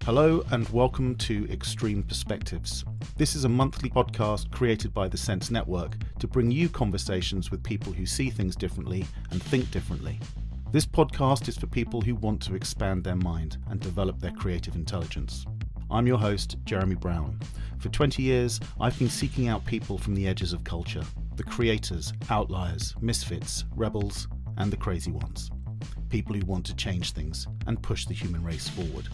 Hello and welcome to Extreme Perspectives. This is a monthly podcast created by the Sense Network to bring you conversations with people who see things differently and think differently. This podcast is for people who want to expand their mind and develop their creative intelligence. I'm your host, Jeremy Brown. For 20 years, I've been seeking out people from the edges of culture, the creators, outliers, misfits, rebels, and the crazy ones. People who want to change things and push the human race forward.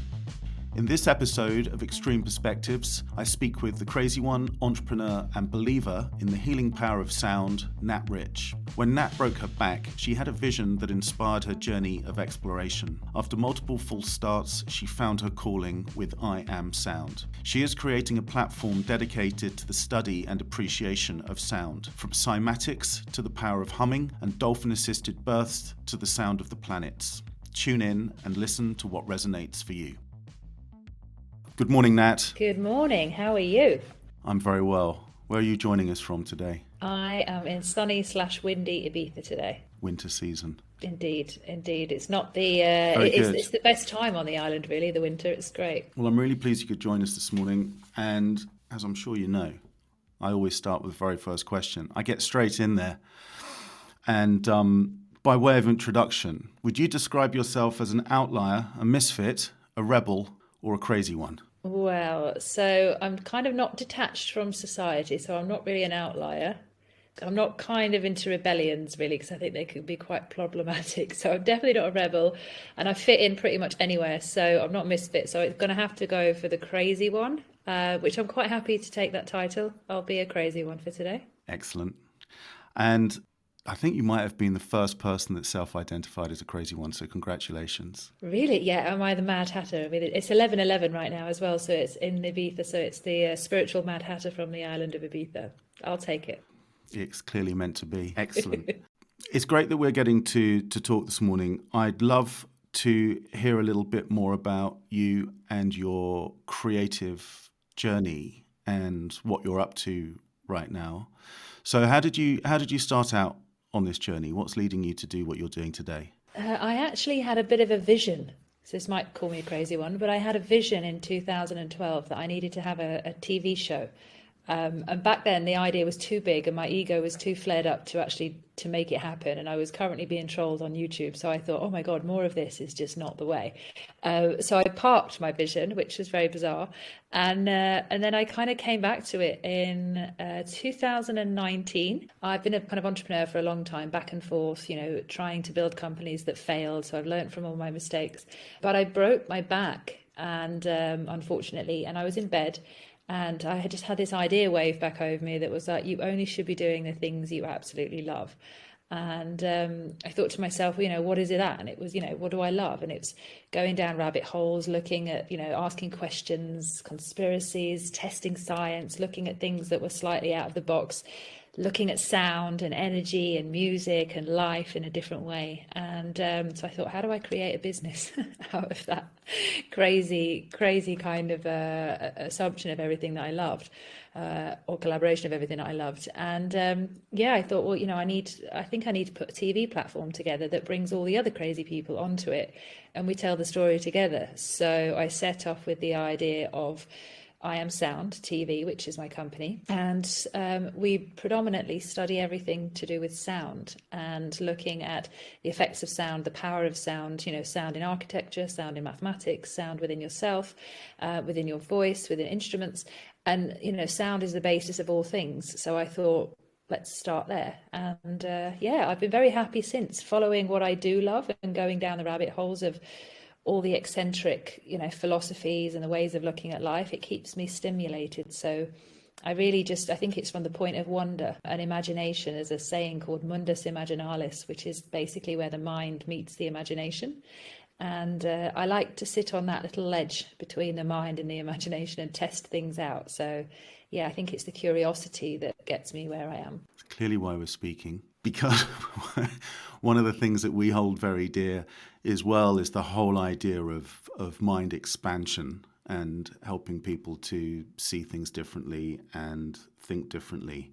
In this episode of Extreme Perspectives, I speak with the crazy one, entrepreneur and believer in the healing power of sound, Nat Rich. When Nat broke her back, she had a vision that inspired her journey of exploration. After multiple false starts, she found her calling with I Am Sound. She is creating a platform dedicated to the study and appreciation of sound, from cymatics to the power of humming and dolphin-assisted births to the sound of the planets. Tune in and listen to what resonates for you. Good morning, Nat. Good morning. How are you? I'm very well. Where are you joining us from today? I am in sunny/windy Ibiza today. Winter season. Indeed. It's not the it's the best time on the island, really, the winter. It's great. Well, I'm really pleased you could join us this morning. And as I'm sure you know, I always start with the very first question. I get straight in there. And by way of introduction, would you describe yourself as an outlier, a misfit, a rebel, or a crazy one? Well, so I'm kind of not detached from society, so I'm not really an outlier. I'm not kind of into rebellions, really, because I think they could be quite problematic. So I'm definitely not a rebel, and I fit in pretty much anywhere. So I'm not a misfit. So it's going to have to go for the crazy one, which I'm quite happy to take that title. I'll be a crazy one for today. Excellent. And I think you might have been the first person that self-identified as a crazy one, so congratulations. Really? Yeah, am I the Mad Hatter? I mean, it's 11:11 right now as well, so it's in Ibiza, so it's the spiritual Mad Hatter from the island of Ibiza. I'll take it. It's clearly meant to be. Excellent. It's great that we're getting to talk this morning. I'd love to hear a little bit more about you and your creative journey and what you're up to right now. So how did you start out on this journey? What's leading you to do what you're doing today? I actually had a bit of a vision. So this might call me a crazy one, but I had a vision in 2012 that I needed to have a TV show. And back then the idea was too big and my ego was too flared up to make it happen. And I was currently being trolled on YouTube. So I thought, oh my God, more of this is just not the way. So I parked my vision, which was very bizarre. And then I kind of came back to it in 2019. I've been a kind of entrepreneur for a long time, back and forth, trying to build companies that failed. So I've learned from all my mistakes. But I broke my back and unfortunately, and I was in bed. And I had just had this idea wave back over me that was like, you only should be doing the things you absolutely love. And I thought to myself, what is it at? And it was, what do I love? And it's going down rabbit holes, looking at, asking questions, conspiracies, testing science, looking at things that were slightly out of the box, looking at sound and energy and music and life in a different way. And so I thought, how do I create a business out of that crazy kind of assumption of everything that I loved, or collaboration of everything that I loved. And I thought, well, I think I need to put a TV platform together that brings all the other crazy people onto it and we tell the story together. So I set off with the idea of I Am Sound TV, which is my company, and we predominantly study everything to do with sound and looking at the effects of sound, the power of sound, sound in architecture, sound in mathematics, sound within yourself, within your voice, within instruments, and sound is the basis of all things. So I thought, let's start there. And I've been very happy since, following what I do love and going down the rabbit holes of all the eccentric, philosophies and the ways of looking at life. It keeps me stimulated. So I think it's from the point of wonder and imagination. There's a saying called mundus imaginalis, which is basically where the mind meets the imagination. And I like to sit on that little ledge between the mind and the imagination and test things out. So I think it's the curiosity that gets me where I am. It's clearly why we're speaking, because one of the things that we hold very dear as well is the whole idea of mind expansion and helping people to see things differently and think differently.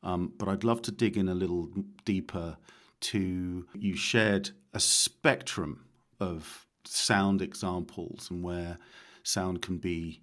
But I'd love to dig in a little deeper to, you shared a spectrum of sound examples and where sound can be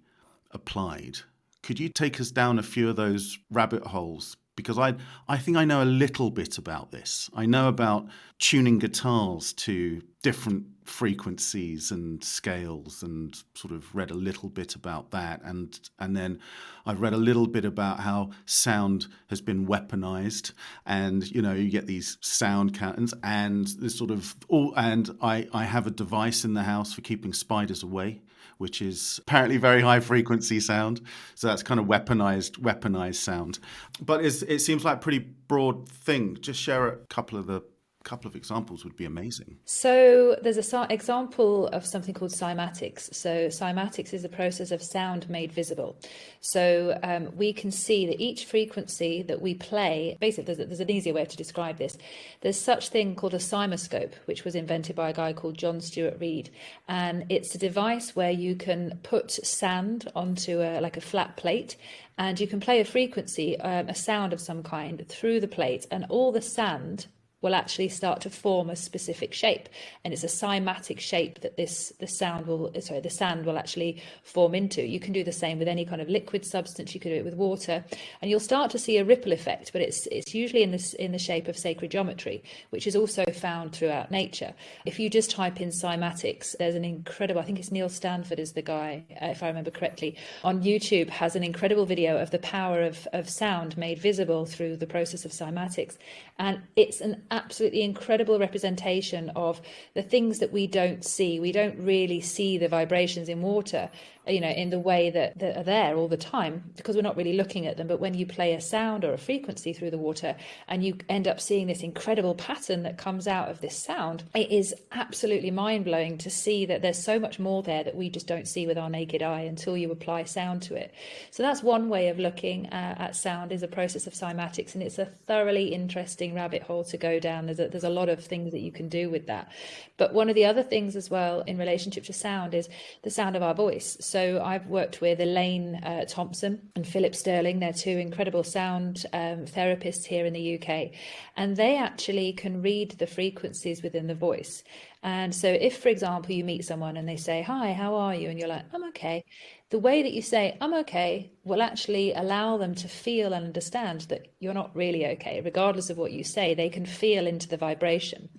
applied. Could you take us down a few of those rabbit holes? Because I think I know a little bit about this. I know about tuning guitars to different frequencies and scales, and sort of read a little bit about that. And then I've read a little bit about how sound has been weaponized, and you get these sound cannons, and this sort of and I have a device in the house for keeping spiders away, which is apparently very high frequency sound. So that's kind of weaponized sound. But it seems like a pretty broad thing. Just share a couple of examples would be amazing. So there's an example of something called cymatics. So cymatics is a process of sound made visible. So we can see that each frequency that we play, basically there's an easier way to describe this. There's such thing called a cymoscope, which was invented by a guy called John Stuart Reid. And it's a device where you can put sand onto a flat plate, and you can play a frequency, a sound of some kind through the plate, and all the sand will actually start to form a specific shape, and it's a cymatic shape that the sand will actually form into. You can do the same with any kind of liquid substance. You can do it with water, and you'll start to see a ripple effect. But it's usually in the shape of sacred geometry, which is also found throughout nature. If you just type in cymatics, there's an incredible. I think it's Neil Stanford is the guy, if I remember correctly, on YouTube, has an incredible video of the power of sound made visible through the process of cymatics, and it's an absolutely incredible representation of the things that we don't see. We don't really see the vibrations in water, in the way that are there all the time, because we're not really looking at them. But when you play a sound or a frequency through the water, and you end up seeing this incredible pattern that comes out of this sound, it is absolutely mind-blowing to see that there's so much more there that we just don't see with our naked eye until you apply sound to it. So that's one way of looking at sound, is a process of cymatics, and it's a thoroughly interesting rabbit hole to go down. There's a lot of things that you can do with that. But one of the other things as well in relationship to sound is the sound of our voice. So I've worked with Elaine Thompson and Philip Sterling. They're two incredible sound therapists here in the UK, and they actually can read the frequencies within the voice. And so if, for example, you meet someone and they say, "Hi, how are you?" and you're like, "I'm okay," the way that you say "I'm okay" will actually allow them to feel and understand that you're not really okay. Regardless of what you say, they can feel into the vibration.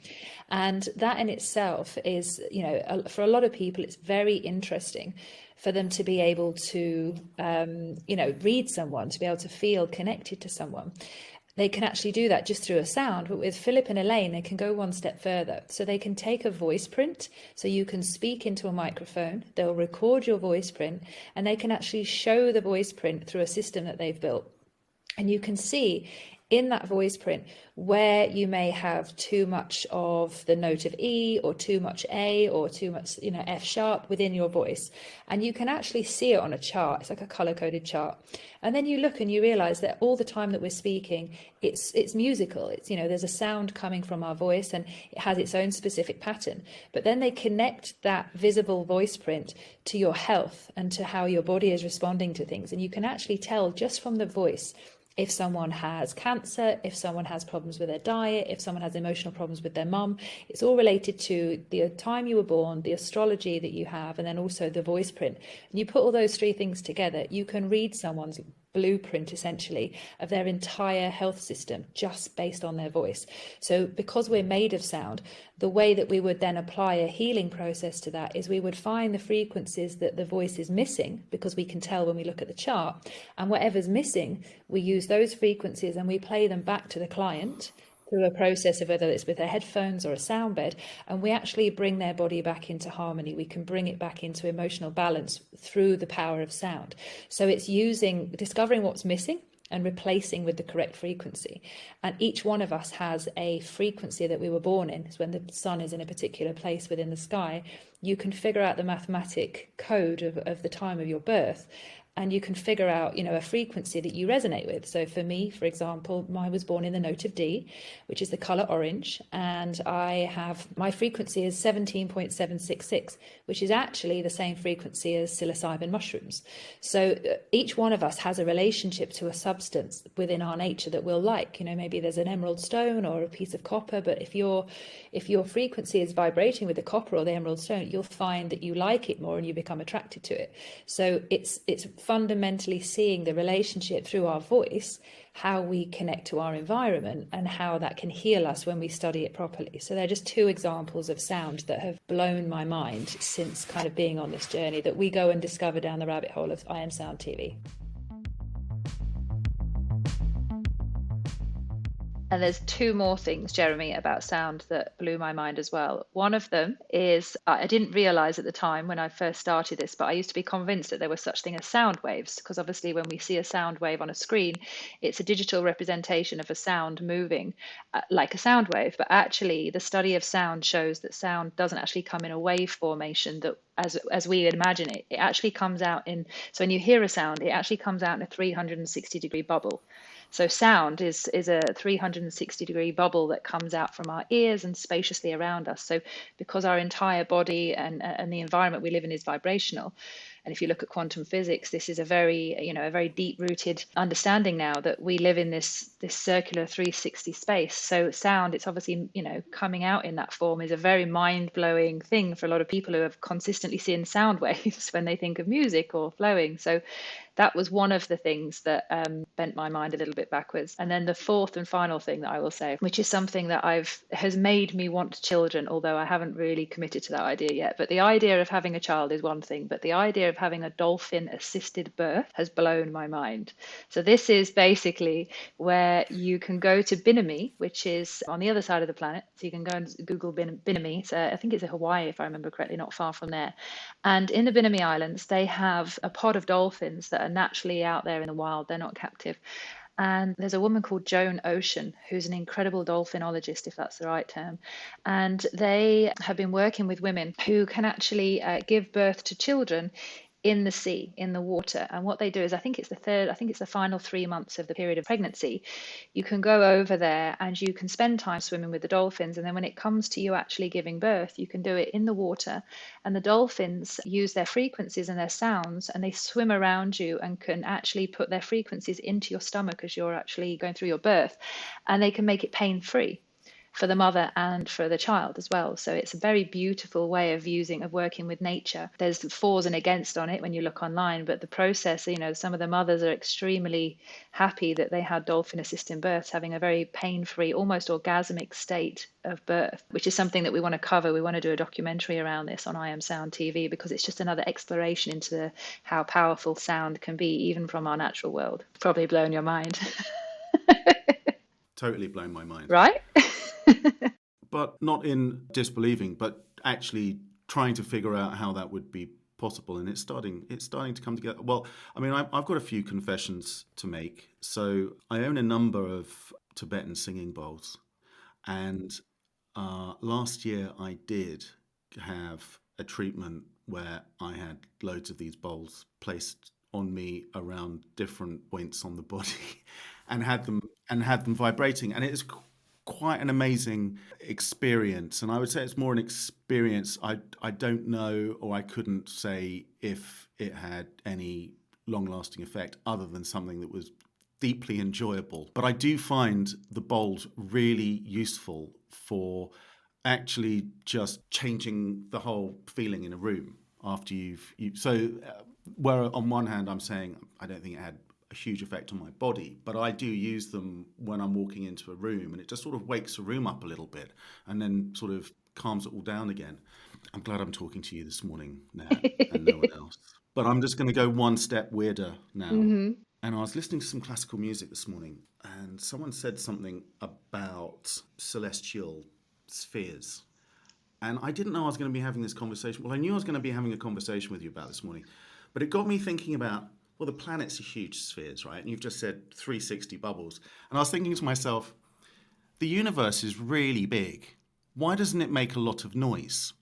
And that in itself is, for a lot of people, it's very interesting for them to be able to, read someone, to be able to feel connected to someone. They can actually do that just through a sound. But with Philip and Elaine, they can go one step further. So they can take a voice print. So you can speak into a microphone. They'll record your voice print, and they can actually show the voice print through a system that they've built. And you can see in that voice print where you may have too much of the note of E, or too much A, or too much F sharp within your voice. And you can actually see it on a chart. It's like a color-coded chart. And then you look and you realize that all the time that we're speaking, it's musical. It's there's a sound coming from our voice, and it has its own specific pattern. But then they connect that visible voice print to your health and to how your body is responding to things. And you can actually tell just from the voice if someone has cancer, if someone has problems with their diet, if someone has emotional problems with their mum. It's all related to the time you were born, the astrology that you have, and then also the voice print. And you put all those three things together, you can read someone's blueprint essentially of their entire health system just based on their voice. So because we're made of sound, the way that we would then apply a healing process to that is we would find the frequencies that the voice is missing, because we can tell when we look at the chart, and whatever's missing, we use those frequencies and we play them back to the client through a process of whether it's with their headphones or a sound bed, and we actually bring their body back into harmony. We can bring it back into emotional balance through the power of sound. So it's discovering what's missing and replacing with the correct frequency. And each one of us has a frequency that we were born in. It's when the sun is in a particular place within the sky. You can figure out the mathematic code of the time of your birth, and you can figure out, a frequency that you resonate with. So for me, for example, mine was born in the note of D, which is the color orange, and my frequency is 17.766, which is actually the same frequency as psilocybin mushrooms. So each one of us has a relationship to a substance within our nature that we'll like. Maybe there's an emerald stone or a piece of copper, but if your frequency is vibrating with the copper or the emerald stone, you'll find that you like it more and you become attracted to it. So it's fundamentally seeing the relationship through our voice, how we connect to our environment, and how that can heal us when we study it properly. So they're just two examples of sound that have blown my mind since kind of being on this journey that we go and discover down the rabbit hole of I Am Sound TV. And there's two more things, Jeremy, about sound that blew my mind as well. One of them is, I didn't realize at the time when I first started this, but I used to be convinced that there was such thing as sound waves, because obviously when we see a sound wave on a screen, it's a digital representation of a sound moving like a sound wave. But actually, the study of sound shows that sound doesn't actually come in a wave formation that as we imagine it. It actually comes out so when you hear a sound, it actually comes out in a 360-degree bubble. So sound is a 360-degree bubble that comes out from our ears and spaciously around us. So because our entire body and the environment we live in is vibrational, and if you look at quantum physics, this is a very deep-rooted understanding now that we live in this circular 360 space. So sound, it's obviously, coming out in that form is a very mind-blowing thing for a lot of people who have consistently seen sound waves when they think of music or flowing. So that was one of the things that bent my mind a little bit backwards. And then the fourth and final thing that I will say, which is something that has made me want children, although I haven't really committed to that idea yet. But the idea of having a child is one thing, but the idea of having a dolphin-assisted birth has blown my mind. So this is basically where you can go to Bimini, which is on the other side of the planet. So you can go and Google Bimini. So I think it's in Hawaii, if I remember correctly, not far from there. And in the Bimini Islands, they have a pod of dolphins that are naturally out there in the wild. They're not captive. And there's a woman called Joan Ocean, who's an incredible dolphinologist, if that's the right term. And they have been working with women who can actually give birth to children in the sea, in the water. And what they do is, I think it's the final 3 months of the period of pregnancy. You can go over there and you can spend time swimming with the dolphins. And then when it comes to you actually giving birth, you can do it in the water. And the dolphins use their frequencies and their sounds, and they swim around you and can actually put their frequencies into your stomach as you're actually going through your birth. And they can make it pain-free for the mother and for the child as well. So it's a very beautiful way of working with nature. There's fors and against on it when you look online, but the process, some of the mothers are extremely happy that they had dolphin assisted births, having a very pain-free, almost orgasmic state of birth, which is something that we want to cover. We want to do a documentary around this on I Am Sound TV, because it's just another exploration into how powerful sound can be, even from our natural world. Probably blown your mind. Totally blown my mind. Right? But not in disbelieving, but actually trying to figure out how that would be possible. And it's starting to come together. Well, I mean, I've got a few confessions to make. So I own a number of Tibetan singing bowls. And last year I did have a treatment where I had loads of these bowls placed on me around different points on the body and had them vibrating. And it is quite an amazing experience. And I would say it's more an experience. I don't know, or I couldn't say if it had any long-lasting effect other than something that was deeply enjoyable. But I do find the bowls really useful for actually just changing the whole feeling in a room after where on one hand I'm saying I don't think it had a huge effect on my body, but I do use them when I'm walking into a room, and it just sort of wakes the room up a little bit and then sort of calms it all down again. I'm glad I'm talking to you this morning, Nat, and no one else. But I'm just going to go one step weirder now. Mm-hmm. And I was listening to some classical music this morning, and someone said something about celestial spheres. And I didn't know I was going to be having this conversation. Well, I knew I was going to be having a conversation with you about this morning, but it got me thinking about, well, the planets are huge spheres, right? And you've just said 360 bubbles. And I was thinking to myself, the universe is really big. Why doesn't it make a lot of noise?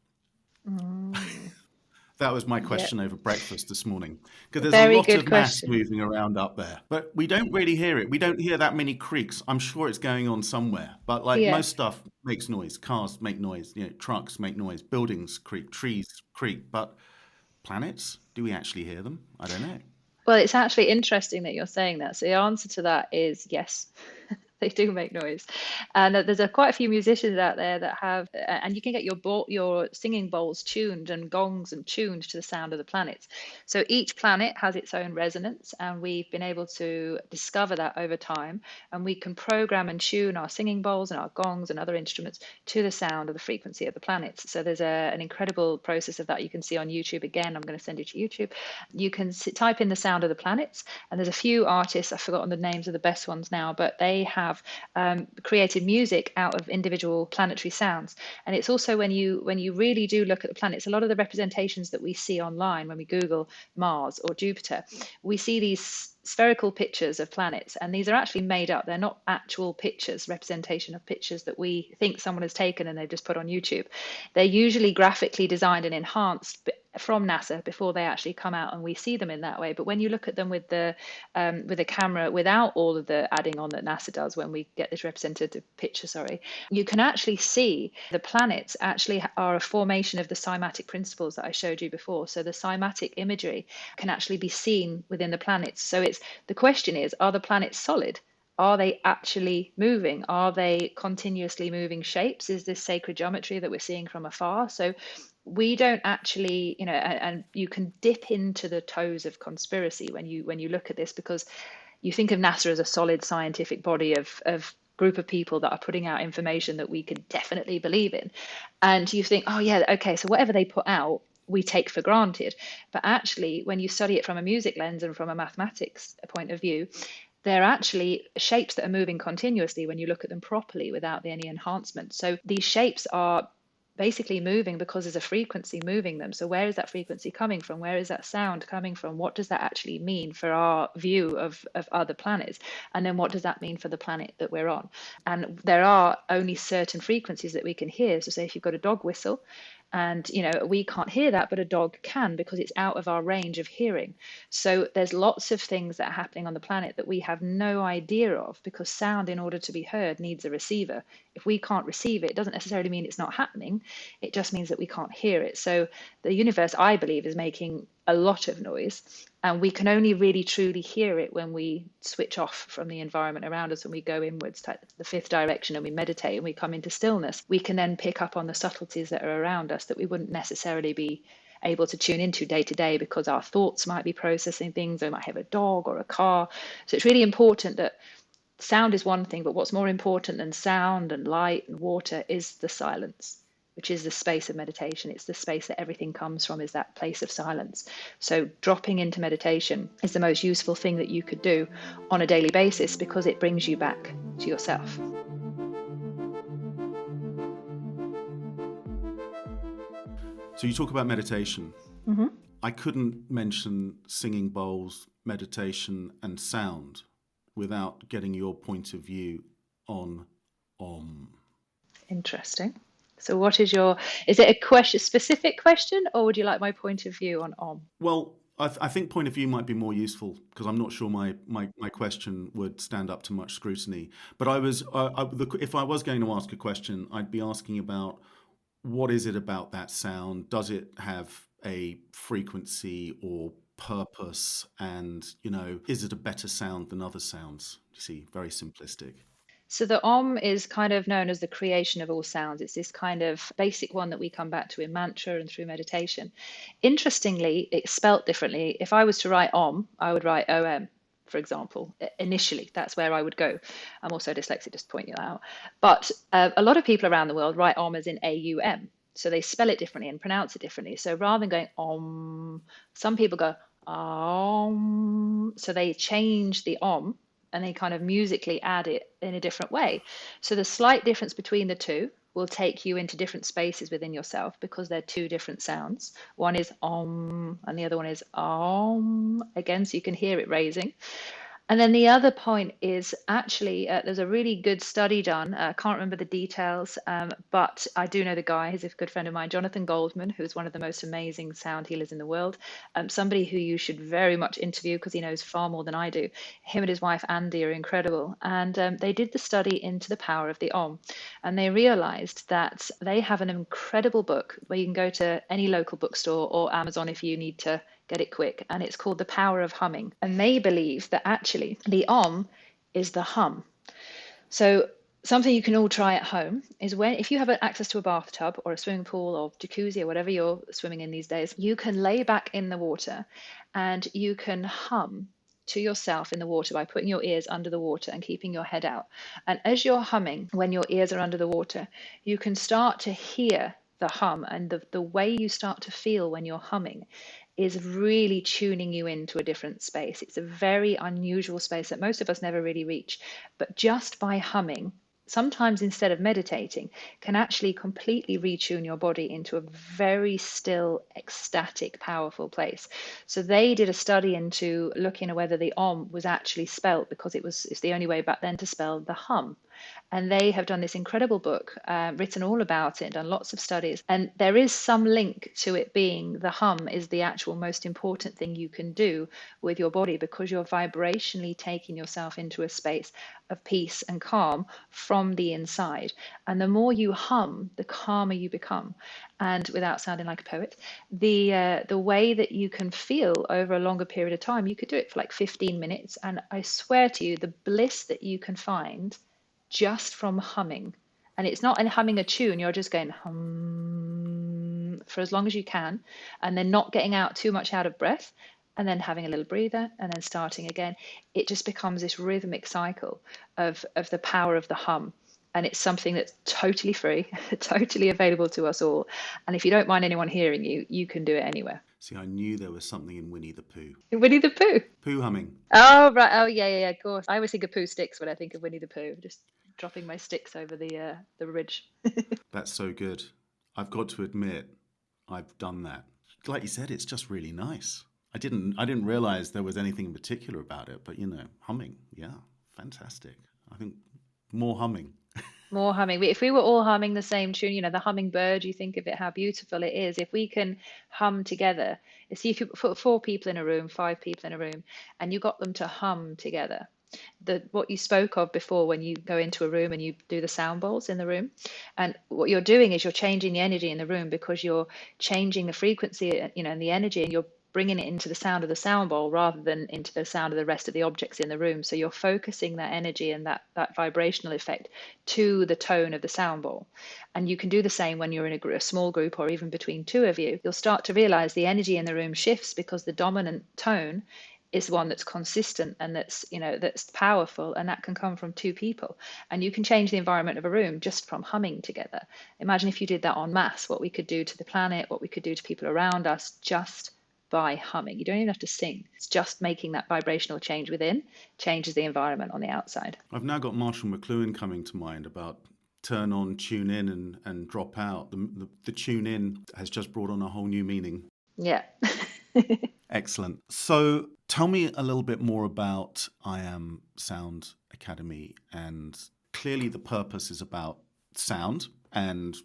That was my Yeah, question over breakfast this morning. Because there's a very lot good of mass question. moving around up there, but we don't really hear it. We don't hear that many creaks. I'm sure it's going on somewhere, but like Yeah. most stuff makes noise. Cars make noise, trucks make noise, buildings creak, trees creak, but planets, do we actually hear them? I don't know. Well, it's actually interesting that you're saying that. So the answer to that is yes. They do make noise, and there's quite a few musicians out there that have, and you can get your singing bowls tuned and gongs and tuned to the sound of the planets. So each planet has its own resonance, and we've been able to discover that over time. And we can program and tune our singing bowls and our gongs and other instruments to the sound of the frequency of the planets. So there's an incredible process of that you can see on YouTube. Again, I'm going to send you to YouTube. You can type in the sound of the planets, and there's a few artists, I've forgotten the names of the best ones now, but they have created music out of individual planetary sounds. And it's also when you really do look at the planets, a lot of the representations that we see online when we Google Mars or Jupiter, we see these spherical pictures of planets, and these are actually made up. They're not actual pictures, representation of pictures that we think someone has taken and they just put on YouTube. They're usually graphically designed and enhanced from NASA before they actually come out, and we see them in that way. But when you look at them with a camera without all of the adding on that NASA does when we get this representative picture, sorry, you can actually see the planets actually are a formation of the cymatic principles that I showed you before. So the cymatic imagery can actually be seen within the planets. So it's the question is, are the planets solid? Are they actually moving? Are they continuously moving shapes? Is this sacred geometry that we're seeing from afar? So we don't actually, and you can dip into the toes of conspiracy when you look at this, because you think of NASA as a solid scientific body of group of people that are putting out information that we can definitely believe in, and you think, oh yeah, okay, so whatever they put out we take for granted. But actually, when you study it from a music lens and from a mathematics point of view, they're actually shapes that are moving continuously when you look at them properly without any enhancement. So these shapes are basically moving because there's a frequency moving them. So where is that frequency coming from? Where is that sound coming from? What does that actually mean for our view of other planets? And then what does that mean for the planet that we're on? And there are only certain frequencies that we can hear. So say if you've got a dog whistle, and we can't hear that, but a dog can, because it's out of our range of hearing. So there's lots of things that are happening on the planet that we have no idea of, because sound, in order to be heard, needs a receiver. If we can't receive it, it doesn't necessarily mean it's not happening. It just means that we can't hear it. So the universe, I believe, is making a lot of noise, and we can only really truly hear it when we switch off from the environment around us and we go inwards to the fifth direction and we meditate and we come into stillness. We can then pick up on the subtleties that are around us that we wouldn't necessarily be able to tune into day to day, because our thoughts might be processing things, or we might have a dog or a car. So it's really important that sound is one thing, but what's more important than sound and light and water is the silence, which is the space of meditation. It's the space that everything comes from, is that place of silence. So dropping into meditation is the most useful thing that you could do on a daily basis, because it brings you back to yourself. So you talk about meditation. Mm-hmm. I couldn't mention singing bowls, meditation, and sound without getting your point of view on Om. Interesting. So what is is it a specific question, or would you like my point of view on Om? Well, I think point of view might be more useful, because I'm not sure my question would stand up to much scrutiny. But if I was going to ask a question, I'd be asking about, what is it about that sound? Does it have a frequency or purpose? And, is it a better sound than other sounds? You see, very simplistic. So the Om is kind of known as the creation of all sounds. It's this kind of basic one that we come back to in mantra and through meditation. Interestingly, it's spelt differently. If I was to write Om, I would write OM, for example. Initially, that's where I would go. I'm also dyslexic, just to point you out. But a lot of people around the world write Om as in AUM. So they spell it differently and pronounce it differently. So rather than going Om, some people go Om. So they change the Om and they kind of musically add it in a different way. So the slight difference between the two will take you into different spaces within yourself, because they're two different sounds. One is Om and the other one is Om, again, so you can hear it raising. And then the other point is actually there's a really good study done. I can't remember the details, but I do know the guy. He's a good friend of mine, Jonathan Goldman, who's one of the most amazing sound healers in the world. Somebody who you should very much interview because he knows far more than I do. Him and his wife Andy are incredible, and they did the study into the power of the Om, and they realized that they have an incredible book where you can go to any local bookstore or Amazon if you need to get it quick, and it's called The Power of Humming. And they believe that actually the Om is the hum. So something you can all try at home is when, if you have access to a bathtub or a swimming pool or jacuzzi or whatever you're swimming in these days, you can lay back in the water and you can hum to yourself in the water by putting your ears under the water and keeping your head out. And as you're humming, when your ears are under the water, you can start to hear the hum, and the way you start to feel when you're humming is really tuning you into a different space. It's a very unusual space that most of us never really reach. But just by humming, sometimes instead of meditating, can actually completely retune your body into a very still, ecstatic, powerful place. So they did a study into looking at whether the Om was actually spelt, because it's the only way back then to spell the hum. And they have done this incredible book, written all about it, done lots of studies. And there is some link to it being the hum is the actual most important thing you can do with your body, because you're vibrationally taking yourself into a space of peace and calm from the inside. And the more you hum, the calmer you become. And without sounding like a poet, the way that you can feel over a longer period of time, you could do it for like 15 minutes. And I swear to you, the bliss that you can find just from humming. And it's not in humming a tune, you're just going hum for as long as you can, and then not getting out too much out of breath, and then having a little breather, and then starting again. It just becomes this rhythmic cycle of the power of the hum. And it's something that's totally free, totally available to us all. And if you don't mind anyone hearing you, you can do it anywhere. See, I knew there was something in Winnie the Pooh. Winnie the Pooh. Pooh humming. Oh, right. Oh, yeah, of course. I always think of Pooh sticks when I think of Winnie the Pooh, just dropping my sticks over the ridge. That's so good. I've got to admit, I've done that. Like you said, it's just really nice. I didn't realize there was anything in particular about it, but humming, yeah, fantastic. I think more humming. More humming. If we were all humming the same tune, the hummingbird, you think of it, how beautiful it is. If we can hum together, see if you put 4 people in a room, 5 people in a room, and you got them to hum together. What you spoke of before, when you go into a room and you do the sound bowls in the room, and what you're doing is you're changing the energy in the room, because you're changing the frequency, and the energy, and you're bringing it into the sound of the sound bowl rather than into the sound of the rest of the objects in the room. So you're focusing that energy and that vibrational effect to the tone of the sound bowl. And you can do the same when you're in a small group, or even between 2 of you. You'll start to realize the energy in the room shifts, because the dominant tone is one that's consistent and that's powerful, and that can come from 2 people. And you can change the environment of a room just from humming together. Imagine if you did that en masse, what we could do to the planet, what we could do to people around us, just by humming. You don't even have to sing. It's just making that vibrational change within changes the environment on the outside. I've now got Marshall McLuhan coming to mind about turn on, tune in, and drop out. The tune in has just brought on a whole new meaning. Yeah. Excellent. So tell me a little bit more about I Am Sound Academy. And clearly the purpose is about sound and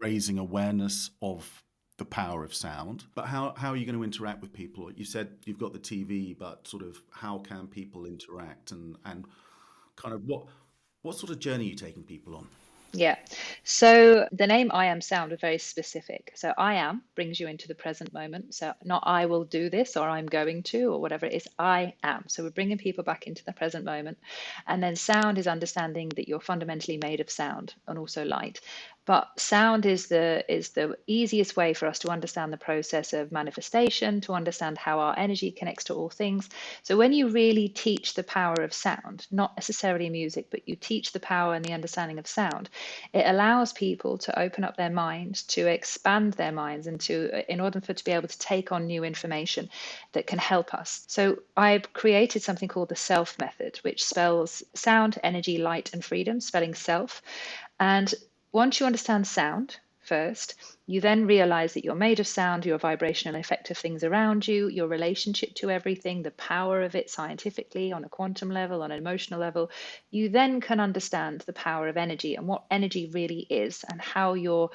raising awareness of the power of sound. But how are you going to interact with people? You said you've got the TV, but sort of how can people interact, and kind of what sort of journey are you taking people on? Yeah. So the name I Am Sound was very specific. So I am brings you into the present moment. So not I will do this, or I'm going to, or whatever it is, I am. So we're bringing people back into the present moment. And then sound is understanding that you're fundamentally made of sound and also light. But sound is the easiest way for us to understand the process of manifestation, to understand how our energy connects to all things. So when you really teach the power of sound, not necessarily music, but you teach the power and the understanding of sound, it allows people to open up their mind, to expand their minds, and in order to be able to take on new information that can help us. So I've created something called the SELF method, which spells sound, energy, light, and freedom, spelling self. And once you understand sound, first. You then realize that you're made of sound, your vibrational effect of things around you, your relationship to everything, the power of it scientifically on a quantum level, on an emotional level. You then can understand the power of energy and what energy really is, and how your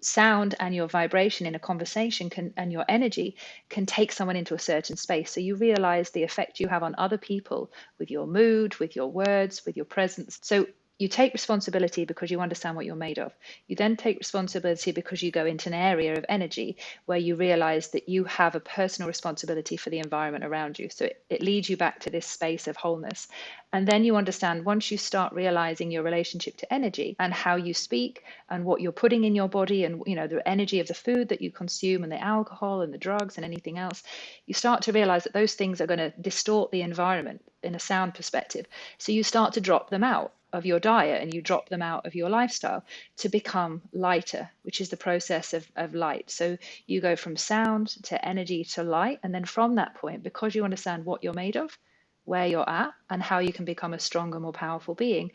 sound and your vibration in a conversation can, and your energy can take someone into a certain space. So you realize the effect you have on other people with your mood, with your words, with your presence. So you take responsibility because you understand what you're made of. You then take responsibility because you go into an area of energy where you realize that you have a personal responsibility for the environment around you. So it leads you back to this space of wholeness. And then you understand, once you start realizing your relationship to energy and how you speak and what you're putting in your body, and the energy of the food that you consume and the alcohol and the drugs and anything else, you start to realize that those things are going to distort the environment in a sound perspective. So you start to drop them out of your diet and you drop them out of your lifestyle to become lighter, which is the process of light. So you go from sound to energy to light. And then from that point, because you understand what you're made of, where you're at, and how you can become a stronger, more powerful being,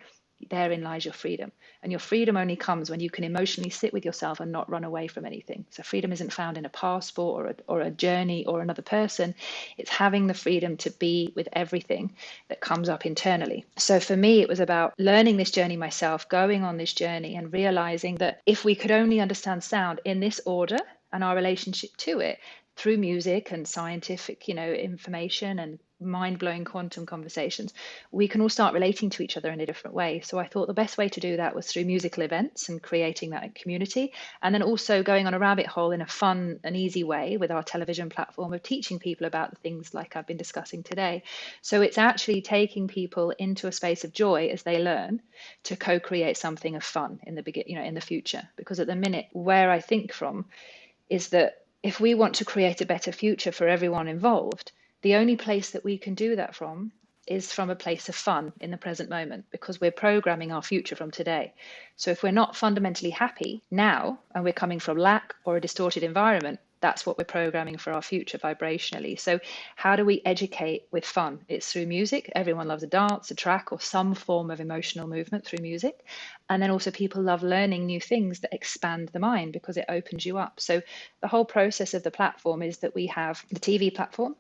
therein lies your freedom. And your freedom only comes when you can emotionally sit with yourself and not run away from anything. So freedom isn't found in a passport or a journey or another person. It's having the freedom to be with everything that comes up internally. So for me, it was about learning this journey myself, going on this journey and realizing that if we could only understand sound in this order and our relationship to it through music and scientific, information and mind-blowing quantum conversations, we can all start relating to each other in a different way. So I thought the best way to do that was through musical events and creating that community, and then also going on a rabbit hole in a fun and easy way with our television platform of teaching people about the things like I've been discussing today. So it's actually taking people into a space of joy as they learn to co-create something of fun in the in the future. Because at the minute, where I think from is that if we want to create a better future for everyone involved, the only place that we can do that from is from a place of fun in the present moment, because we're programming our future from today. So if we're not fundamentally happy now and we're coming from lack or a distorted environment, that's what we're programming for our future vibrationally. So how do we educate with fun? It's through music. Everyone loves a dance, a track, or some form of emotional movement through music. And then also people love learning new things that expand the mind because it opens you up. So the whole process of the platform is that we have the TV platform,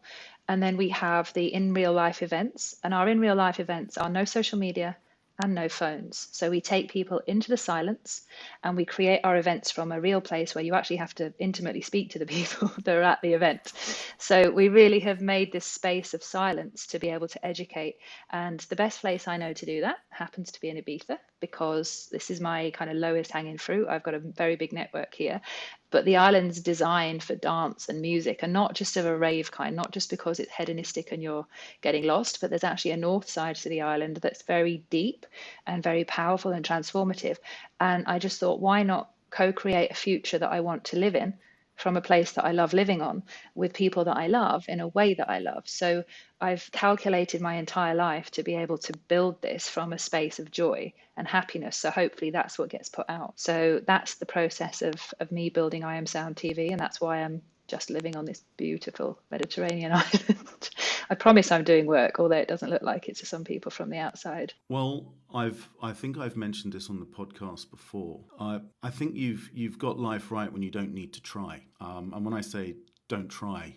and then we have the in real life events. And our in real life events are no social media and no phones. So we take people into the silence and we create our events from a real place where you actually have to intimately speak to the people that are at the event. So we really have made this space of silence to be able to educate. And the best place I know to do that happens to be in Ibiza, because this is my kind of lowest hanging fruit. I've got a very big network here. But the island's designed for dance and music, and not just of a rave kind, not just because it's hedonistic and you're getting lost, but there's actually a north side to the island that's very deep and very powerful and transformative. And I just thought, why not co-create a future that I want to live in from a place that I love living on with people that I love in a way that I love. So I've calculated my entire life to be able to build this from a space of joy and happiness. So hopefully that's what gets put out. So that's the process of me building I Am Sound TV. And that's why I'm just living on this beautiful Mediterranean island. I promise I'm doing work, although it doesn't look like it to some people from the outside. Well, I think I've mentioned this on the podcast before. I think you've got life right when you don't need to try. And when I say don't try,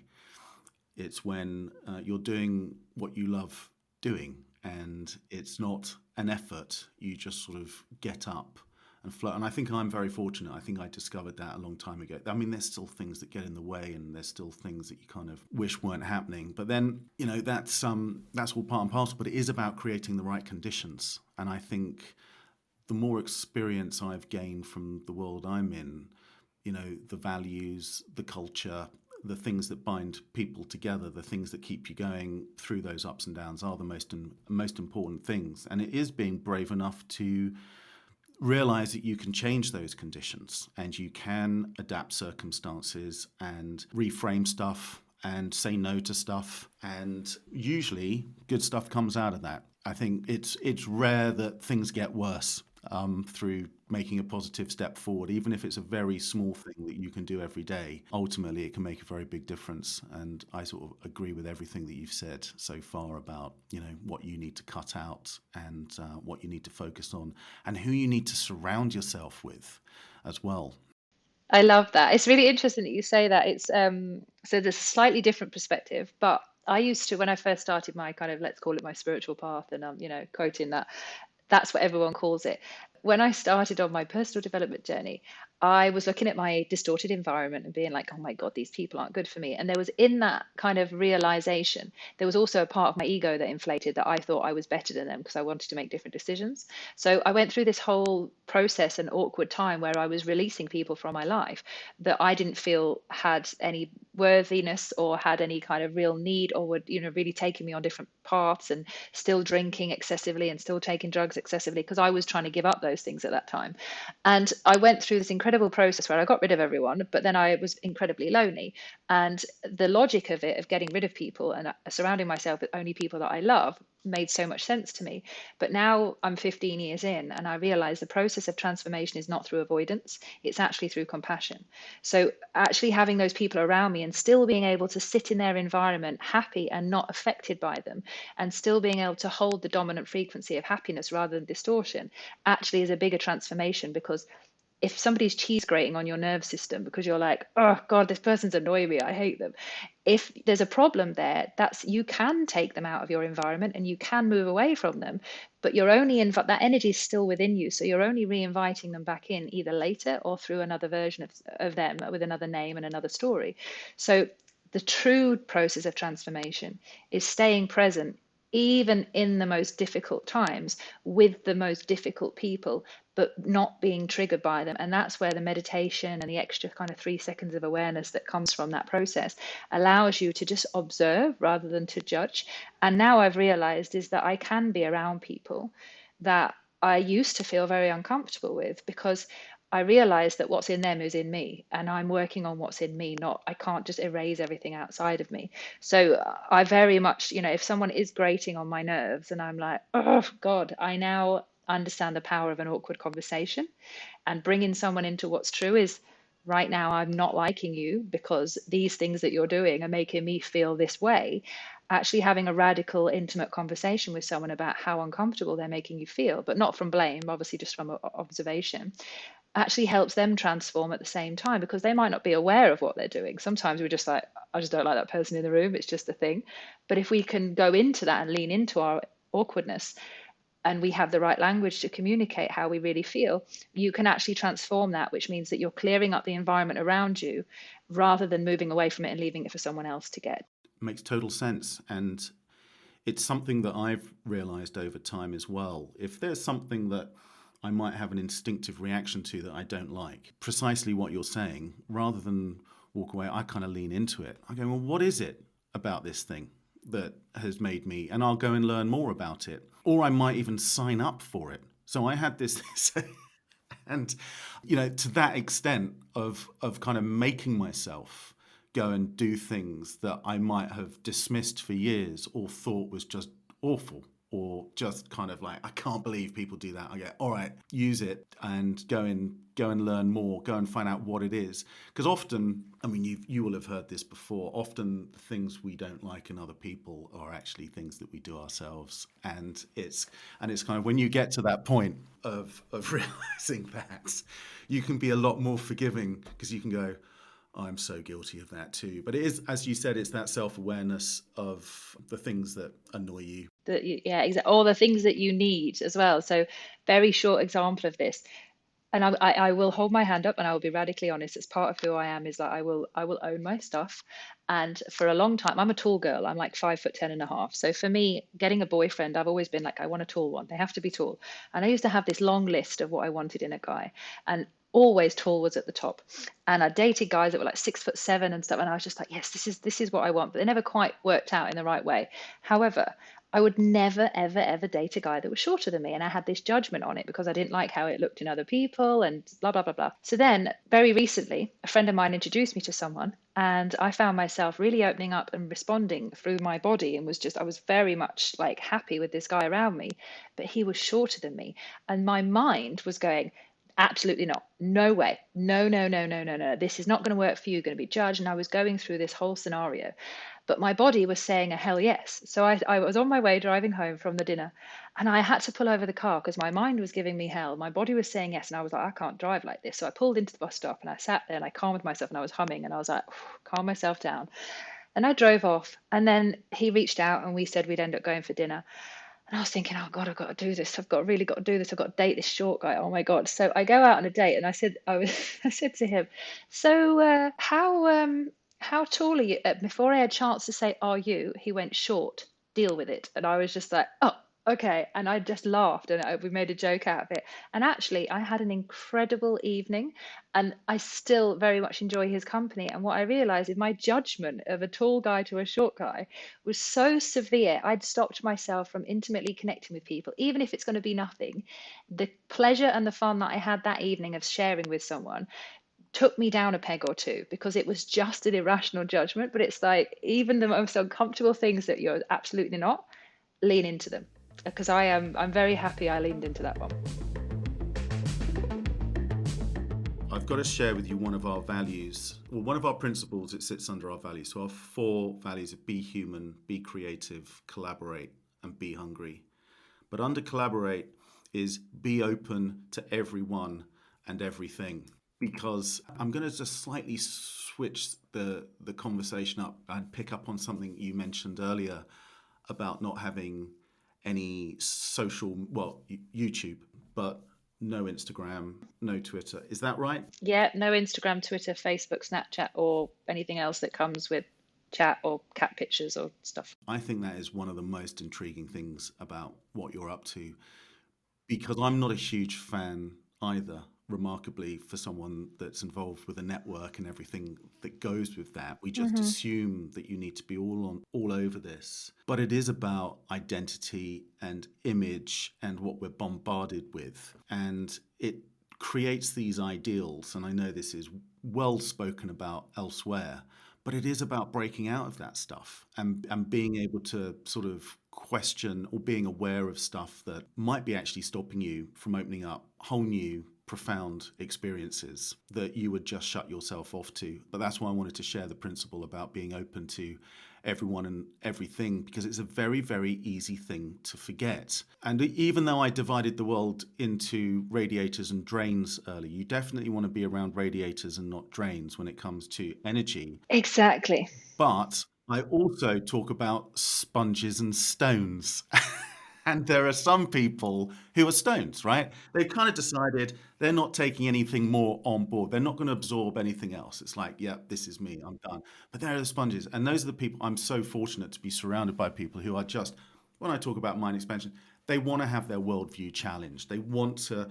it's when you're doing what you love doing, and it's not an effort. You just sort of get up and flow. And I think I'm very fortunate. I think I discovered that a long time ago. I mean, there's still things that get in the way, and there's still things that you kind of wish weren't happening. But then, that's all part and parcel. But it is about creating the right conditions. And I think the more experience I've gained from the world I'm in, the values, the culture, the things that bind people together, the things that keep you going through those ups and downs are the most important things. And it is being brave enough to realize that you can change those conditions and you can adapt circumstances and reframe stuff and say no to stuff. And usually good stuff comes out of that. I think it's rare that things get worse through making a positive step forward, even if it's a very small thing that you can do every day. Ultimately, it can make a very big difference. And I sort of agree with everything that you've said so far about, what you need to cut out and what you need to focus on and who you need to surround yourself with as well. I love that. It's really interesting that you say that. It's so there's a slightly different perspective, but I used to, when I first started my kind of, let's call it my spiritual path, and quoting that, that's what everyone calls it. When I started on my personal development journey, I was looking at my distorted environment and being like, oh my God, these people aren't good for me. And there was, in that kind of realization, there was also a part of my ego that inflated, that I thought I was better than them because I wanted to make different decisions. So I went through this whole process and awkward time where I was releasing people from my life that I didn't feel had any worthiness or had any kind of real need, or would, really taking me on different paths, and still drinking excessively and still taking drugs excessively because I was trying to give up those things at that time. And I went through this incredible process where I got rid of everyone, but then I was incredibly lonely. And the logic of it, of getting rid of people and surrounding myself with only people that I love, made so much sense to me. But now I'm 15 years in, and I realize the process of transformation is not through avoidance, it's actually through compassion. So actually having those people around me and still being able to sit in their environment happy and not affected by them, and still being able to hold the dominant frequency of happiness rather than distortion, actually is a bigger transformation. Because if somebody's cheese grating on your nerve system because you're like, oh God, this person's annoying me, I hate them. If there's a problem there, that's, you can take them out of your environment and you can move away from them, but you're only in, that energy is still within you. So you're only re-inviting them back in, either later or through another version of them with another name and another story. So the true process of transformation is staying present even in the most difficult times with the most difficult people, but not being triggered by them. And that's where the meditation and the extra kind of 3 seconds of awareness that comes from that process allows you to just observe rather than to judge. And now I've realized is that I can be around people that I used to feel very uncomfortable with, because I realize that what's in them is in me, and I'm working on what's in me, not, I can't just erase everything outside of me. So I very much, if someone is grating on my nerves and I'm like, oh God, I now understand the power of an awkward conversation, and bringing someone into what's true is, right now I'm not liking you because these things that you're doing are making me feel this way. Actually having a radical, intimate conversation with someone about how uncomfortable they're making you feel, but not from blame, obviously just from observation, actually helps them transform at the same time, because they might not be aware of what they're doing. Sometimes we're just like, I just don't like that person in the room, it's just a thing. But if we can go into that and lean into our awkwardness, and we have the right language to communicate how we really feel, you can actually transform that, which means that you're clearing up the environment around you rather than moving away from it and leaving it for someone else to get. Makes total sense. And it's something that I've realized over time as well. If there's something that I might have an instinctive reaction to that I don't like, precisely what you're saying, rather than walk away, I kind of lean into it. I go, well, what is it about this thing that has made me, and I'll go and learn more about it. Or I might even sign up for it. So I had this and to that extent of kind of making myself go and do things that I might have dismissed for years or thought was just awful, or just kind of like, I can't believe people do that. I go, all right, use it and go and learn more, go and find out what it is. Because often, I mean, you will have heard this before, often things we don't like in other people are actually things that we do ourselves. And it's kind of, when you get to that point of realizing that, you can be a lot more forgiving, because you can go, I'm so guilty of that too. But it is, as you said, it's that self-awareness of the things that annoy you. Yeah, exactly. All the things that you need as well. So very short example of this. And I will hold my hand up and I will be radically honest. It's part of who I am, is that I will own my stuff. And for a long time, I'm a tall girl. I'm like 5'10.5". So for me, getting a boyfriend, I've always been like, I want a tall one. They have to be tall. And I used to have this long list of what I wanted in a guy. And always tall was at the top. And I dated guys that were like 6'7" and stuff. And I was just like, yes, this is what I want. But they never quite worked out in the right way. However, I would never, ever, ever date a guy that was shorter than me. And I had this judgment on it because I didn't like how it looked in other people and blah, blah, blah, blah. So then very recently, a friend of mine introduced me to someone, and I found myself really opening up and responding through my body, and I was very much like happy with this guy around me, but he was shorter than me. And my mind was going, absolutely not. No way. No, no, no, no, no, no. This is not going to work for you. You're going to be judged. And I was going through this whole scenario. but my body was saying a hell yes. So I was on my way driving home from the dinner, and I had to pull over the car because my mind was giving me hell. My body was saying yes, and I was like, I can't drive like this. So I pulled into the bus stop and I sat there and I calmed myself and I was humming and I was like, calm myself down. And I drove off, and then he reached out and we said we'd end up going for dinner. And I was thinking, oh God, I've got to do this. Really got to do this. I've got to date this short guy. Oh my God. So I go out on a date and I said to him, so how tall are you? Before I had a chance to say, are you? He went, short, deal with it. And I was just like, oh, okay. And I just laughed and we made a joke out of it. And actually, I had an incredible evening and I still very much enjoy his company. And what I realized is my judgment of a tall guy to a short guy was so severe. I'd stopped myself from intimately connecting with people, even if it's going to be nothing. The pleasure and the fun that I had that evening of sharing with someone took me down a peg or two because it was just an irrational judgment. But it's like even the most uncomfortable things that you're absolutely not, lean into them. Because I'm very happy I leaned into that one. I've got to share with you one of our values, or one of our principles. It sits under our values. So our 4 values are be human, be creative, collaborate, and be hungry. But under collaborate is be open to everyone and everything. Because I'm going to just slightly switch the conversation up and pick up on something you mentioned earlier about not having any social, well, YouTube, but no Instagram, no Twitter. Is that right? Yeah, no Instagram, Twitter, Facebook, Snapchat, or anything else that comes with chat or cat pictures or stuff. I think that is one of the most intriguing things about what you're up to, because I'm not a huge fan either, remarkably, for someone that's involved with a network and everything that goes with that. We just assume that you need to be all over this. But it is about identity and image and what we're bombarded with. And it creates these ideals. And I know this is well spoken about elsewhere, but it is about breaking out of that stuff and being able to sort of question or being aware of stuff that might be actually stopping you from opening up whole new profound experiences that you would just shut yourself off to. But that's why I wanted to share the principle about being open to everyone and everything, because it's a very, very easy thing to forget. And even though I divided the world into radiators and drains early, you definitely want to be around radiators and not drains when it comes to energy. Exactly. But I also talk about sponges and stones. And there are some people who are stones, right? They've kind of decided they're not taking anything more on board. They're not going to absorb anything else. It's like, yeah, this is me, I'm done. But there are the sponges. And those are the people. I'm so fortunate to be surrounded by people who are just, when I talk about mind expansion, they want to have their worldview challenged. They want to,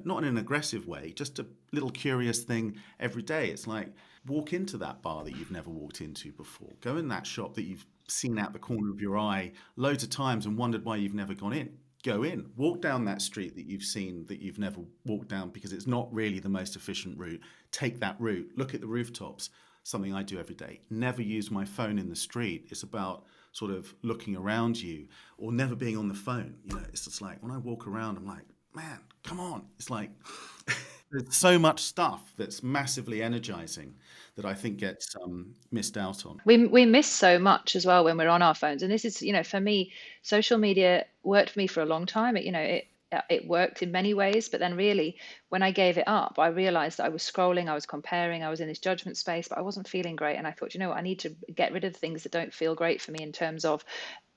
not in an aggressive way, just a little curious thing every day. It's like, walk into that bar that you've never walked into before. Go in that shop that you've seen out the corner of your eye loads of times and wondered why you've never gone in. Go in. Walk down that street that you've seen that you've never walked down because it's not really the most efficient route. Take that route. Look at the rooftops. Something I do every day. Never use my phone in the street. It's about sort of looking around you or never being on the phone. It's just like when I walk around, I'm like, man, come on. It's like there's so much stuff that's massively energizing that I think gets missed out on. We miss so much as well when we're on our phones. And this is, for me, social media worked for me for a long time. It worked in many ways, but then really when I gave it up, I realized that I was scrolling, I was comparing, I was in this judgment space, but I wasn't feeling great. And I thought, I need to get rid of the things that don't feel great for me in terms of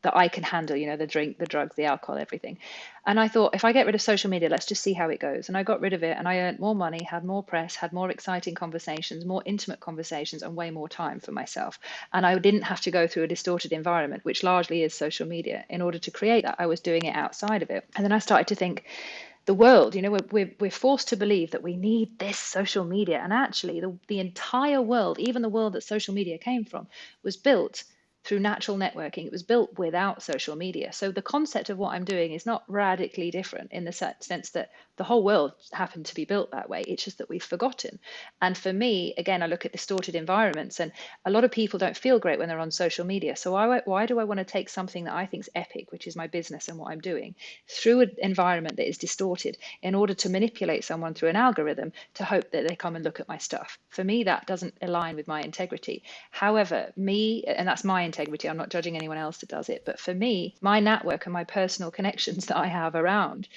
that I can handle, the drink, the drugs, the alcohol, everything. And I thought, if I get rid of social media, let's just see how it goes. And I got rid of it and I earned more money, had more press, had more exciting conversations, more intimate conversations, and way more time for myself. And I didn't have to go through a distorted environment, which largely is social media. In order to create that, I was doing it outside of it. And then I started to think, the world, we're forced to believe that we need this social media. And actually, the entire world, even the world that social media came from, was built through natural networking. It was built without social media. So the concept of what I'm doing is not radically different in the sense that the whole world happened to be built that way. It's just that we've forgotten. And for me, again, I look at distorted environments, and a lot of people don't feel great when they're on social media. So why do I want to take something that I think is epic, which is my business and what I'm doing, through an environment that is distorted in order to manipulate someone through an algorithm to hope that they come and look at my stuff? For me, that doesn't align with my integrity. However, and that's my integrity. I'm not judging anyone else that does it. But for me, my network and my personal connections that I have around,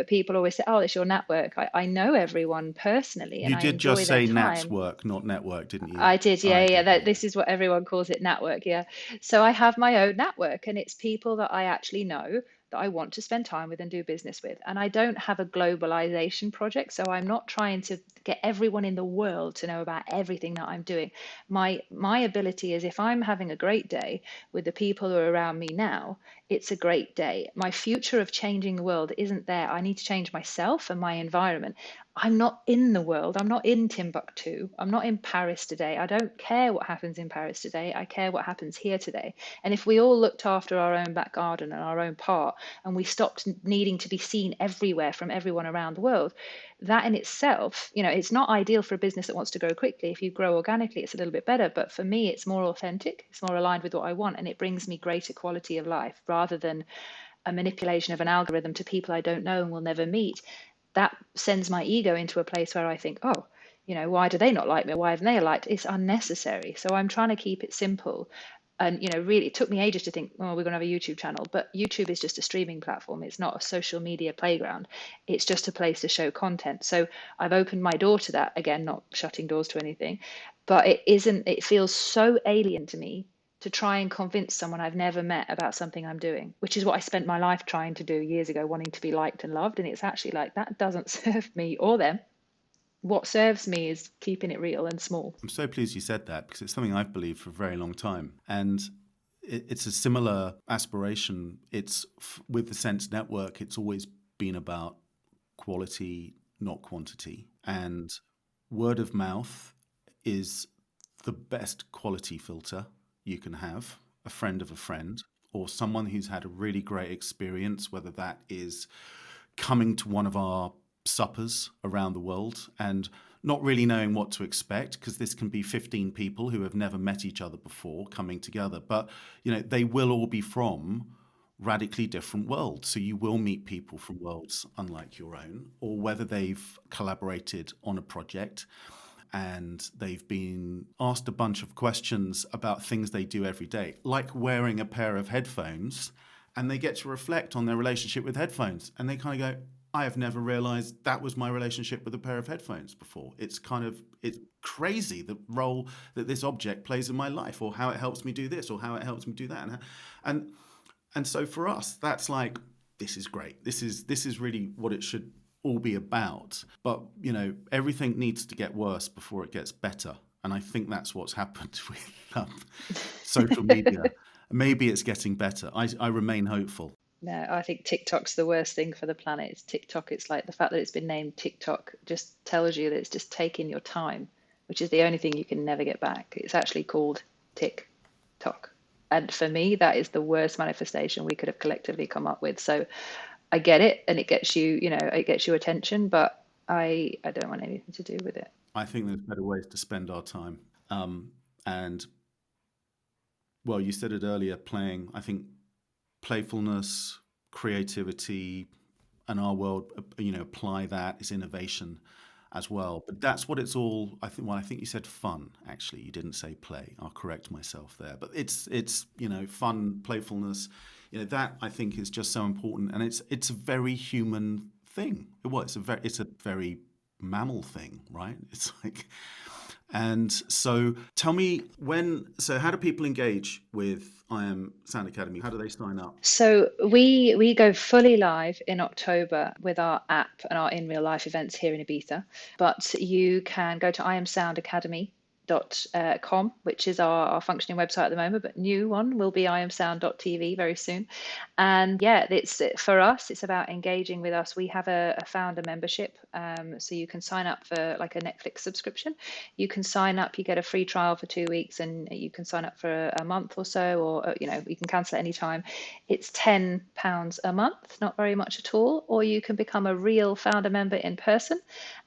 people always say, oh, it's your network. I know everyone personally and You I did enjoy just their say time. network, not network, didn't you? I did, I yeah. did. This is what everyone calls it, network, yeah. So I have my own network, and it's people that I actually know that I want to spend time with and do business with. And I don't have a globalization project, so I'm not trying to get everyone in the world to know about everything that I'm doing. My ability is, if I'm having a great day with the people who are around me now, it's a great day. My future of changing the world isn't there. I need to change myself and my environment. I'm not in the world. I'm not in Timbuktu. I'm not in Paris today. I don't care what happens in Paris today. I care what happens here today. And if we all looked after our own back garden and our own part, and we stopped needing to be seen everywhere from everyone around the world, that in itself, it's not ideal for a business that wants to grow quickly. If you grow organically, it's a little bit better. But for me, it's more authentic. It's more aligned with what I want. And it brings me greater quality of life rather than a manipulation of an algorithm to people I don't know and will never meet. That sends my ego into a place where I think, oh, why do they not like me? Why haven't they liked? It's unnecessary. So I'm trying to keep it simple. And, really, it took me ages to think, oh, we're going to have a YouTube channel. But YouTube is just a streaming platform. It's not a social media playground. It's just a place to show content. So I've opened my door to that. Again, not shutting doors to anything. But it feels so alien to me to try and convince someone I've never met about something I'm doing, which is what I spent my life trying to do years ago, wanting to be liked and loved. And it's actually like, that doesn't serve me or them. What serves me is keeping it real and small. I'm so pleased you said that, because it's something I've believed for a very long time. And it's a similar aspiration. With the Sense Network, it's always been about quality, not quantity. And word of mouth is the best quality filter you can have. A friend of a friend, or someone who's had a really great experience, whether that is coming to one of our suppers around the world and not really knowing what to expect, because this can be 15 people who have never met each other before coming together. But, they will all be from radically different worlds. So you will meet people from worlds unlike your own, or whether they've collaborated on a project and they've been asked a bunch of questions about things they do every day, like wearing a pair of headphones, and they get to reflect on their relationship with headphones. And they kind of go, I have never realized that was my relationship with a pair of headphones before. It's crazy the role that this object plays in my life, or how it helps me do this, or how it helps me do that. And so for us, that's like, this is great. This is really what it should all be about. But, everything needs to get worse before it gets better. And I think that's what's happened with social media. Maybe it's getting better. I remain hopeful. No, I think TikTok's the worst thing for the planet. It's TikTok. It's like the fact that it's been named TikTok just tells you that it's just taking your time, which is the only thing you can never get back. It's actually called TikTok. And for me, that is the worst manifestation we could have collectively come up with. So I get it, and it gets you, it gets you attention, but I don't want anything to do with it. I think there's better ways to spend our time. And, well, you said it earlier, I think playfulness, creativity, and our world, apply that as innovation as well. But that's what it's all. I think you said fun. Actually, you didn't say play. I'll correct myself there. But it's fun, playfulness. That I think is just so important, and it's a very human thing. It's a very mammal thing, right? It's like. And so tell me how do people engage with I Am Sound Academy? How do they sign up? So we go fully live in October with our app and our in real life events here in Ibiza. But you can go to iamsoundacademy.com, which is our functioning website at the moment, but new one will be iamsound.tv very soon. And yeah, for us, it's about engaging with us. We have a founder membership, so you can sign up for like a Netflix subscription. You can sign up, you get a free trial for 2 weeks, and you can sign up for a month or so, or you can cancel at any time. It's £10 a month, not very much at all. Or you can become a real founder member in person,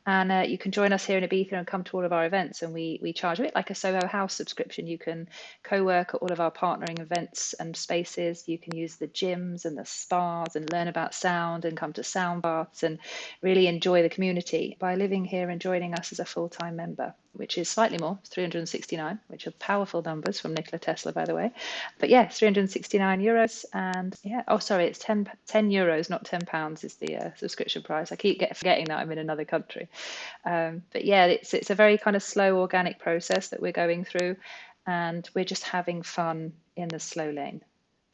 and you can join us here in Ibiza and come to all of our events. And we charge charge a bit like a Soho House subscription. You can co-work at all of our partnering events and spaces. You can use the gyms and the spas and learn about sound and come to sound baths and really enjoy the community by living here and joining us as a full-time member, which is slightly more, it's 369, which are powerful numbers from Nikola Tesla, by the way. But yeah, it's 369 euros. And yeah, oh, sorry, it's 10 euros, not £10 is the subscription price. I keep forgetting that I'm in another country. But yeah, it's a very kind of slow, organic process that we're going through. And we're just having fun in the slow lane.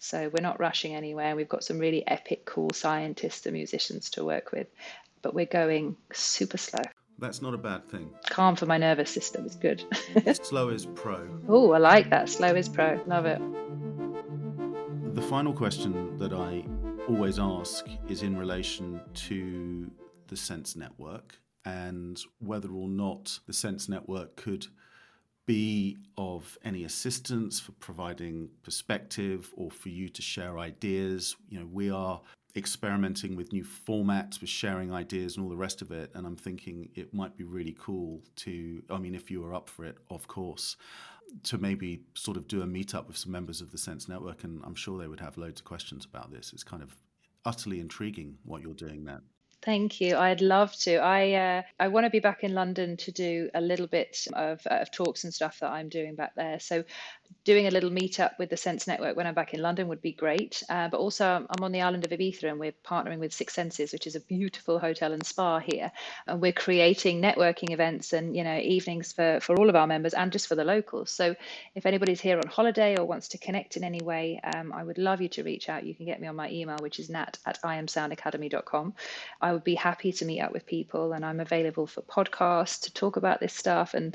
So we're not rushing anywhere. We've got some really epic, cool scientists and musicians to work with, but we're going super slow. That's not a bad thing. Calm for my nervous system is good. Slow is pro. Oh, I like that. Slow is pro. Love it. The final question that I always ask is in relation to the Sense Network and whether or not the Sense Network could be of any assistance for providing perspective or for you to share ideas. You know, we are experimenting with new formats, with sharing ideas and all the rest of it. And I'm thinking it might be really cool to, I mean, if you were up for it, of course, to maybe sort of do a meetup with some members of the Sense Network. And I'm sure they would have loads of questions about this. It's kind of utterly intriguing what you're doing there. Thank you. I'd love to. I want to be back in London to do a little bit of talks and stuff that I'm doing back there. So doing a little meetup with the Sense Network when I'm back in London would be great. But also I'm on the island of Ibiza and we're partnering with Six Senses, which is a beautiful hotel and spa here. And we're creating networking events and, you know, evenings for all of our members and just for the locals. So if anybody's here on holiday or wants to connect in any way, I would love you to reach out. You can get me on my email, which is nat@iamsoundacademy.com. I would be happy to meet up with people, and I'm available for podcasts to talk about this stuff. And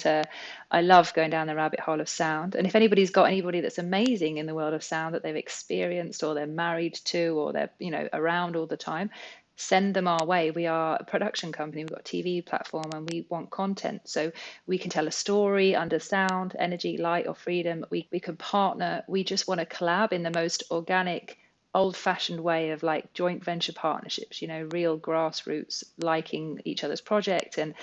I love going down the rabbit hole of sound. And if anybody's got anybody that's amazing in the world of sound that they've experienced or they're married to or they're, you know, around all the time, send them our way. We are a production company. We've got a TV platform and we want content. So we can tell a story under sound, energy, light, or freedom. We can partner. We just want to collab in the most organic, old-fashioned way of like joint venture partnerships, you know, real grassroots, liking each other's project and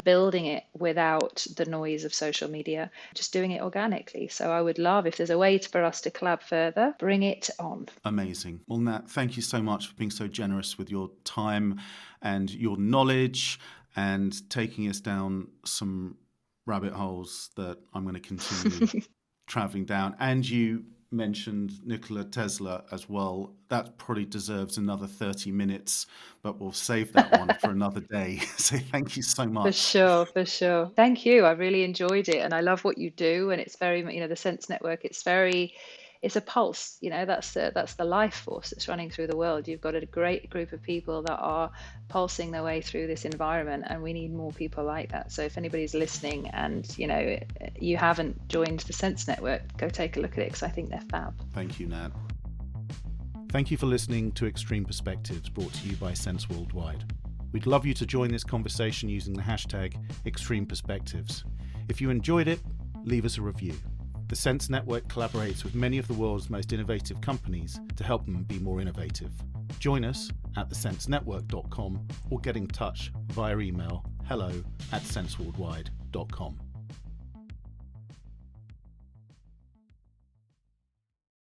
building it without the noise of social media, just doing it organically. So I would love, if there's a way for us to collab further, bring it on. Amazing. Well, Nat, thank you so much for being so generous with your time and your knowledge and taking us down some rabbit holes that I'm going to continue traveling down. And you mentioned Nikola Tesla as well. That probably deserves another 30 minutes, but we'll save that one for another day. So thank you so much. For sure. Thank you. I really enjoyed it and I love what you do. And it's very, you know, the Sense Network, it's a pulse, you know, that's the life force that's running through the world. You've got a great group of people that are pulsing their way through this environment, and we need more people like that. So if anybody's listening and, you know, you haven't joined the Sense Network, go take a look at it because I think they're fab. Thank you, Nat. Thank you for listening to Extreme Perspectives, brought to you by Sense Worldwide. We'd love you to join this conversation using the hashtag Extreme Perspectives. If you enjoyed it, leave us a review. The Sense Network collaborates with many of the world's most innovative companies to help them be more innovative. Join us at thesensenetwork.com or get in touch via email hello@senseworldwide.com.